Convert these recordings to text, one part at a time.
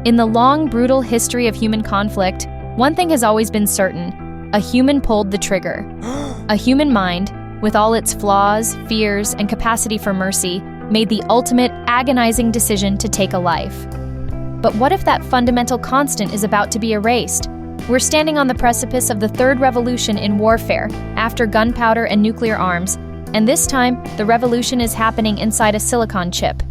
In the long, brutal history of human conflict, one thing has always been certain: a human pulled the trigger. A human mind, with all its flaws, fears, and capacity for mercy, made the ultimate, agonizing decision to take a life. But what if that fundamental constant is about to be erased? We're standing on the precipice of the third revolution in warfare, after gunpowder and nuclear arms, and this time, the revolution is happening inside a silicon chip.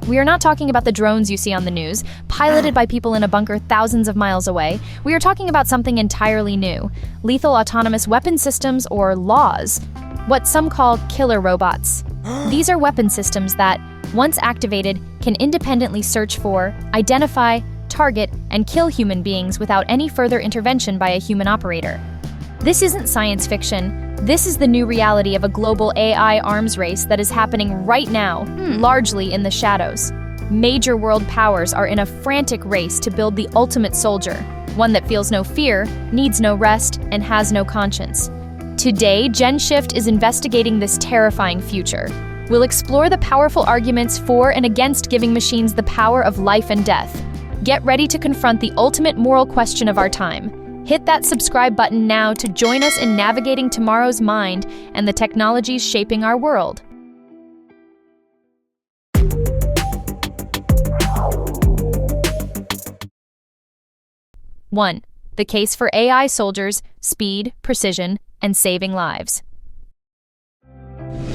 We are not talking about the drones you see on the news, piloted by people in a bunker thousands of miles away. We are talking about something entirely new: lethal autonomous weapon systems, or LAWs, what some call killer robots. These are weapon systems that, once activated, can independently search for, identify, target, and kill human beings without any further intervention by a human operator. This isn't science fiction. This is the new reality of a global AI arms race that is happening right now, largely in the shadows. Major world powers are in a frantic race to build the ultimate soldier, one that feels no fear, needs no rest, and has no conscience. Today, GENSHIFT is investigating this terrifying future. We'll explore the powerful arguments for and against giving machines the power of life and death. Get ready to confront the ultimate moral question of our time. Hit that subscribe button now to join us in navigating tomorrow's mind and the technologies shaping our world. One, the case for AI soldiers: speed, precision, and saving lives.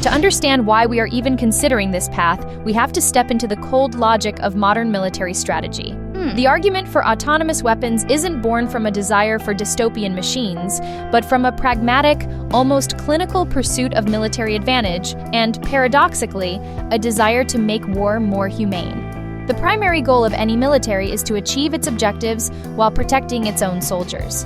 To understand why we are even considering this path, we have to step into the cold logic of modern military strategy. The argument for autonomous weapons isn't born from a desire for dystopian machines, but from a pragmatic, almost clinical pursuit of military advantage and, paradoxically, a desire to make war more humane. The primary goal of any military is to achieve its objectives while protecting its own soldiers.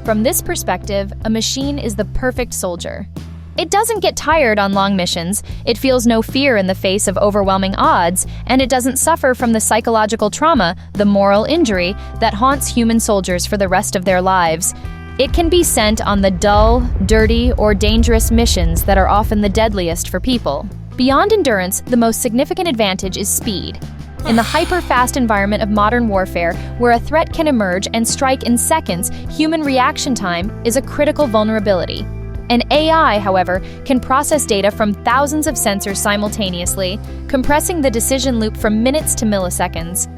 From this perspective, a machine is the perfect soldier. It doesn't get tired on long missions, it feels no fear in the face of overwhelming odds, and it doesn't suffer from the psychological trauma, the moral injury, that haunts human soldiers for the rest of their lives. It can be sent on the dull, dirty, or dangerous missions that are often the deadliest for people. Beyond endurance, the most significant advantage is speed. In the hyper-fast environment of modern warfare, where a threat can emerge and strike in seconds, human reaction time is a critical vulnerability. An AI, however, can process data from thousands of sensors simultaneously, compressing the decision loop from minutes to milliseconds.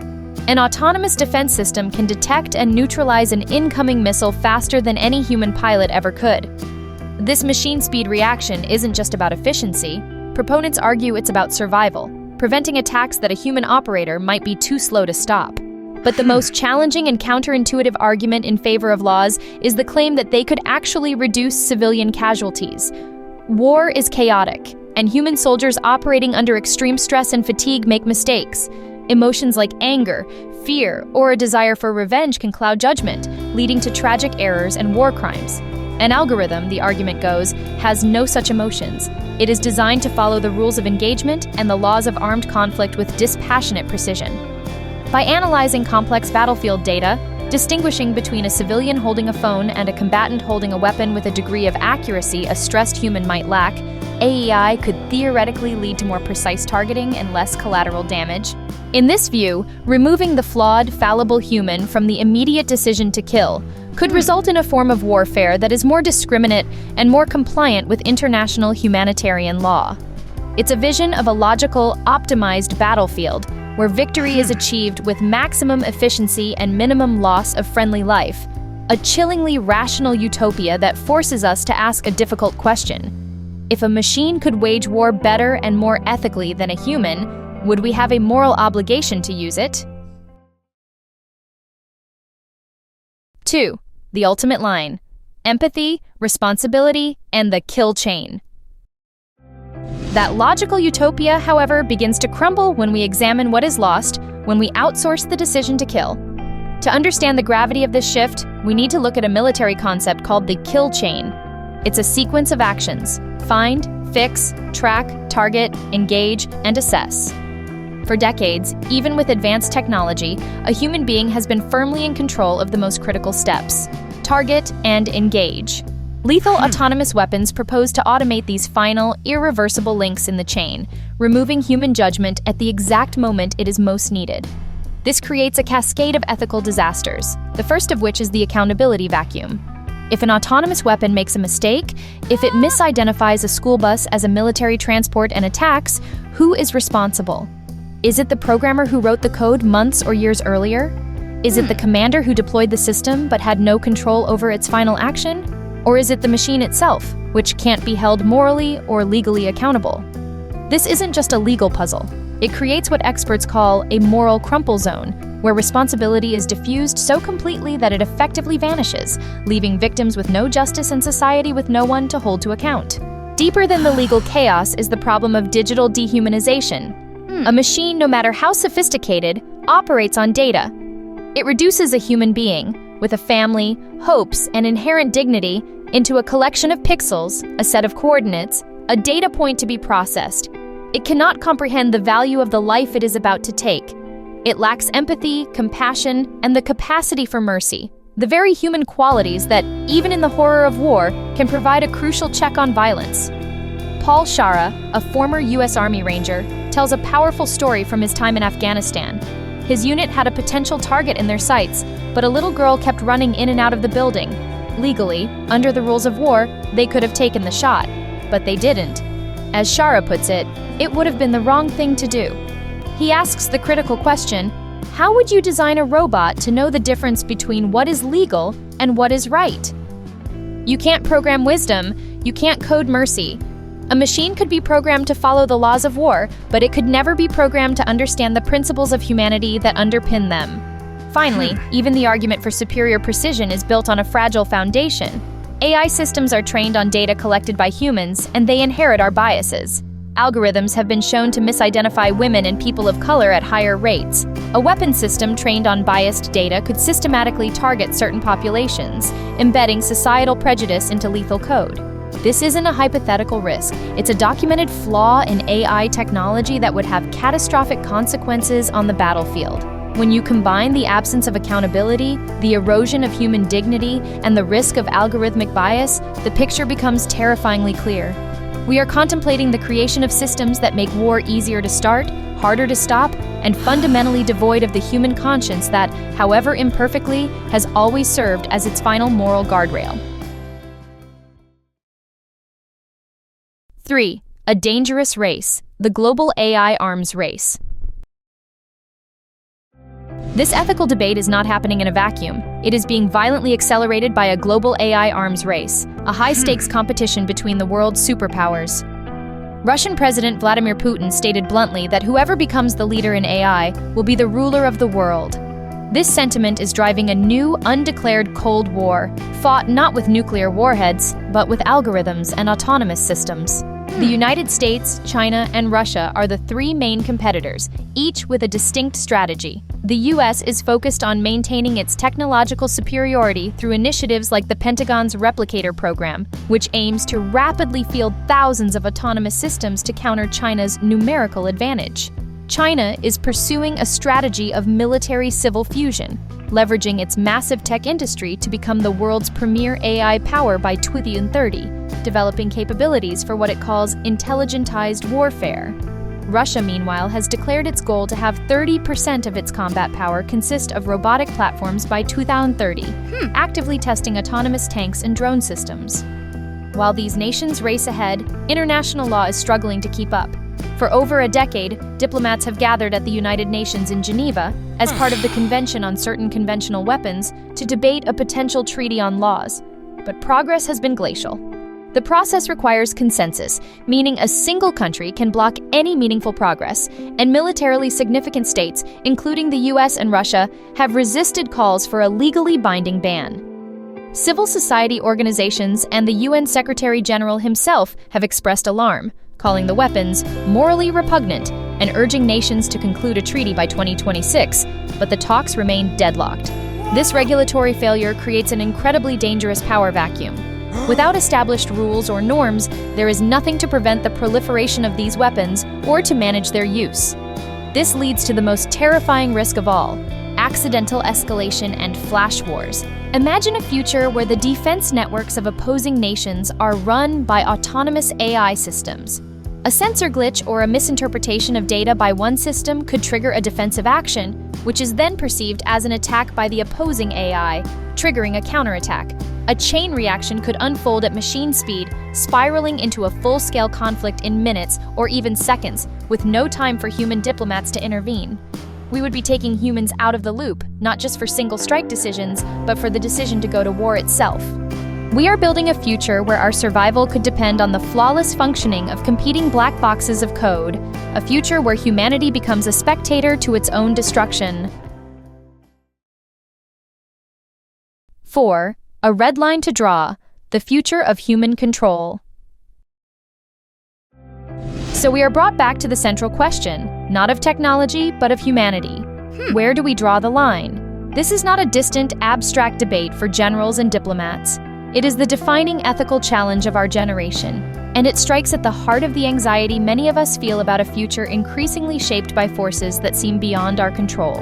An autonomous defense system can detect and neutralize an incoming missile faster than any human pilot ever could. This machine-speed reaction isn't just about efficiency. Proponents argue it's about survival, preventing attacks that a human operator might be too slow to stop. But the most challenging and counterintuitive argument in favor of laws is the claim that they could actually reduce civilian casualties. War is chaotic, and human soldiers operating under extreme stress and fatigue make mistakes. Emotions like anger, fear, or a desire for revenge can cloud judgment, leading to tragic errors and war crimes. An algorithm, the argument goes, has no such emotions. It is designed to follow the rules of engagement and the laws of armed conflict with dispassionate precision. By analyzing complex battlefield data, distinguishing between a civilian holding a phone and a combatant holding a weapon with a degree of accuracy a stressed human might lack, AEI could theoretically lead to more precise targeting and less collateral damage. In this view, removing the flawed, fallible human from the immediate decision to kill could result in a form of warfare that is more discriminate and more compliant with international humanitarian law. It's a vision of a logical, optimized battlefield where victory is achieved with maximum efficiency and minimum loss of friendly life, a chillingly rational utopia that forces us to ask a difficult question. If a machine could wage war better and more ethically than a human, would we have a moral obligation to use it? 2. The ultimate line: empathy, responsibility, and the kill chain. That logical utopia, however, begins to crumble when we examine what is lost when we outsource the decision to kill. To understand the gravity of this shift, we need to look at a military concept called the kill chain. It's a sequence of actions: find, fix, track, target, engage, and assess. For decades, even with advanced technology, a human being has been firmly in control of the most critical steps: target and engage. Lethal autonomous weapons propose to automate these final, irreversible links in the chain, removing human judgment at the exact moment it is most needed. This creates a cascade of ethical disasters, the first of which is the accountability vacuum. If an autonomous weapon makes a mistake, if it misidentifies a school bus as a military transport and attacks, who is responsible? Is it the programmer who wrote the code months or years earlier? Is it the commander who deployed the system but had no control over its final action? Or is it the machine itself, which can't be held morally or legally accountable? This isn't just a legal puzzle. It creates what experts call a moral crumple zone, where responsibility is diffused so completely that it effectively vanishes, leaving victims with no justice and society with no one to hold to account. Deeper than the legal chaos is the problem of digital dehumanization. A machine, no matter how sophisticated, operates on data. It reduces a human being, with a family, hopes, and inherent dignity, into a collection of pixels, a set of coordinates, a data point to be processed. It cannot comprehend the value of the life it is about to take. It lacks empathy, compassion, and the capacity for mercy, the very human qualities that, even in the horror of war, can provide a crucial check on violence. Paul Shara, a former U.S. Army Ranger, tells a powerful story from his time in Afghanistan. His unit had a potential target in their sights, but a little girl kept running in and out of the building. Legally, under the rules of war, they could have taken the shot, but they didn't. As Shara puts it would have been the wrong thing to do. He asks the critical question, how would you design a robot to know the difference between what is legal and what is right? You can't program wisdom, you can't code mercy. A machine could be programmed to follow the laws of war, but it could never be programmed to understand the principles of humanity that underpin them. Finally, even the argument for superior precision is built on a fragile foundation. AI systems are trained on data collected by humans, and they inherit our biases. Algorithms have been shown to misidentify women and people of color at higher rates. A weapon system trained on biased data could systematically target certain populations, embedding societal prejudice into lethal code. This isn't a hypothetical risk. It's a documented flaw in AI technology that would have catastrophic consequences on the battlefield. When you combine the absence of accountability, the erosion of human dignity, and the risk of algorithmic bias, the picture becomes terrifyingly clear. We are contemplating the creation of systems that make war easier to start, harder to stop, and fundamentally devoid of the human conscience that, however imperfectly, has always served as its final moral guardrail. 3. A dangerous race, the global AI arms race. This ethical debate is not happening in a vacuum. It is being violently accelerated by a global AI arms race, a high-stakes competition between the world's superpowers. Russian President Vladimir Putin stated bluntly that whoever becomes the leader in AI will be the ruler of the world. This sentiment is driving a new, undeclared Cold War, fought not with nuclear warheads, but with algorithms and autonomous systems. The United States, China, and Russia are the three main competitors, each with a distinct strategy. The U.S. is focused on maintaining its technological superiority through initiatives like the Pentagon's Replicator program, which aims to rapidly field thousands of autonomous systems to counter China's numerical advantage. China is pursuing a strategy of military-civil fusion, leveraging its massive tech industry to become the world's premier AI power by 2030, developing capabilities for what it calls intelligentized warfare. Russia, meanwhile, has declared its goal to have 30% of its combat power consist of robotic platforms by 2030, actively testing autonomous tanks and drone systems. While these nations race ahead, international law is struggling to keep up. For over a decade, diplomats have gathered at the United Nations in Geneva as part of the Convention on Certain Conventional Weapons to debate a potential treaty on laws. But progress has been glacial. The process requires consensus, meaning a single country can block any meaningful progress, and militarily significant states, including the US and Russia, have resisted calls for a legally binding ban. Civil society organizations and the UN Secretary General himself have expressed alarm, calling the weapons morally repugnant and urging nations to conclude a treaty by 2026, but the talks remain deadlocked. This regulatory failure creates an incredibly dangerous power vacuum. Without established rules or norms, there is nothing to prevent the proliferation of these weapons or to manage their use. This leads to the most terrifying risk of all: accidental escalation and flash wars. Imagine a future where the defense networks of opposing nations are run by autonomous AI systems. A sensor glitch or a misinterpretation of data by one system could trigger a defensive action, which is then perceived as an attack by the opposing AI, triggering a counterattack. A chain reaction could unfold at machine speed, spiraling into a full-scale conflict in minutes or even seconds, with no time for human diplomats to intervene. We would be taking humans out of the loop, not just for single-strike decisions, but for the decision to go to war itself. We are building a future where our survival could depend on the flawless functioning of competing black boxes of code, a future where humanity becomes a spectator to its own destruction. 4. A red line to draw: the future of human control. So we are brought back to the central question, not of technology, but of humanity. Where do we draw the line? This is not a distant, abstract debate for generals and diplomats. It is the defining ethical challenge of our generation, and it strikes at the heart of the anxiety many of us feel about a future increasingly shaped by forces that seem beyond our control.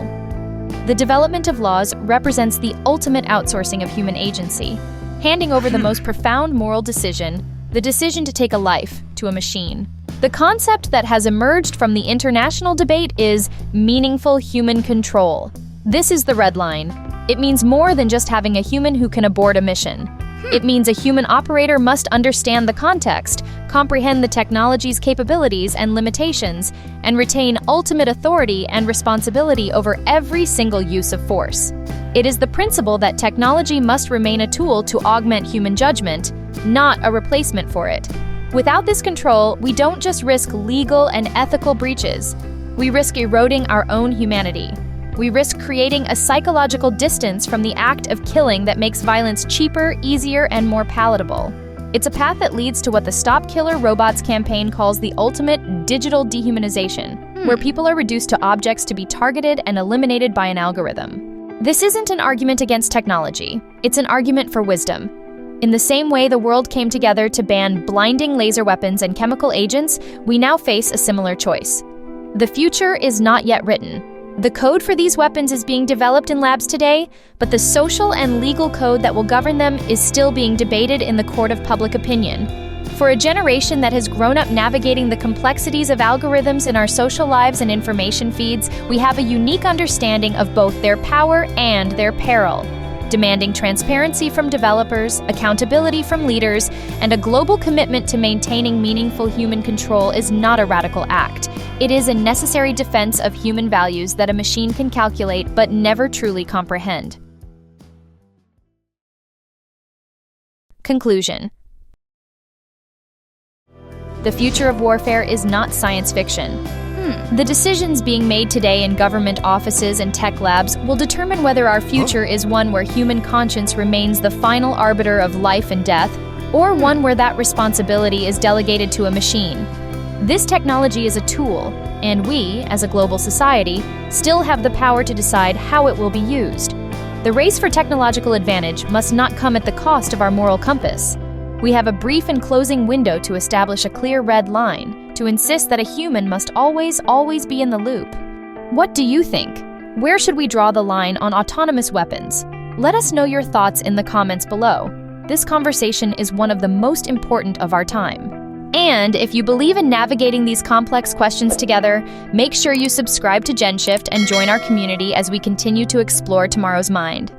The development of laws represents the ultimate outsourcing of human agency, handing over the most profound moral decision, the decision to take a life, to a machine. The concept that has emerged from the international debate is meaningful human control. This is the red line. It means more than just having a human who can abort a mission. It means a human operator must understand the context, comprehend the technology's capabilities and limitations, and retain ultimate authority and responsibility over every single use of force. It is the principle that technology must remain a tool to augment human judgment, not a replacement for it. Without this control, we don't just risk legal and ethical breaches. We risk eroding our own humanity. We risk creating a psychological distance from the act of killing that makes violence cheaper, easier, and more palatable. It's a path that leads to what the Stop Killer Robots campaign calls the ultimate digital dehumanization, where people are reduced to objects to be targeted and eliminated by an algorithm. This isn't an argument against technology. It's an argument for wisdom. In the same way the world came together to ban blinding laser weapons and chemical agents, we now face a similar choice. The future is not yet written. The code for these weapons is being developed in labs today, but the social and legal code that will govern them is still being debated in the court of public opinion. For a generation that has grown up navigating the complexities of algorithms in our social lives and information feeds, we have a unique understanding of both their power and their peril. Demanding transparency from developers, accountability from leaders, and a global commitment to maintaining meaningful human control is not a radical act. It is a necessary defense of human values that a machine can calculate but never truly comprehend. Conclusion. The future of warfare is not science fiction. The decisions being made today in government offices and tech labs will determine whether our future is one where human conscience remains the final arbiter of life and death, or one where that responsibility is delegated to a machine. This technology is a tool, and we, as a global society, still have the power to decide how it will be used. The race for technological advantage must not come at the cost of our moral compass. We have a brief and closing window to establish a clear red line, to insist that a human must always be in the loop. What do you think? Where should we draw the line on autonomous weapons? Let us know your thoughts in the comments below. This conversation is one of the most important of our time. And if you believe in navigating these complex questions together, make sure you subscribe to GENSHIFT and join our community as we continue to explore tomorrow's mind.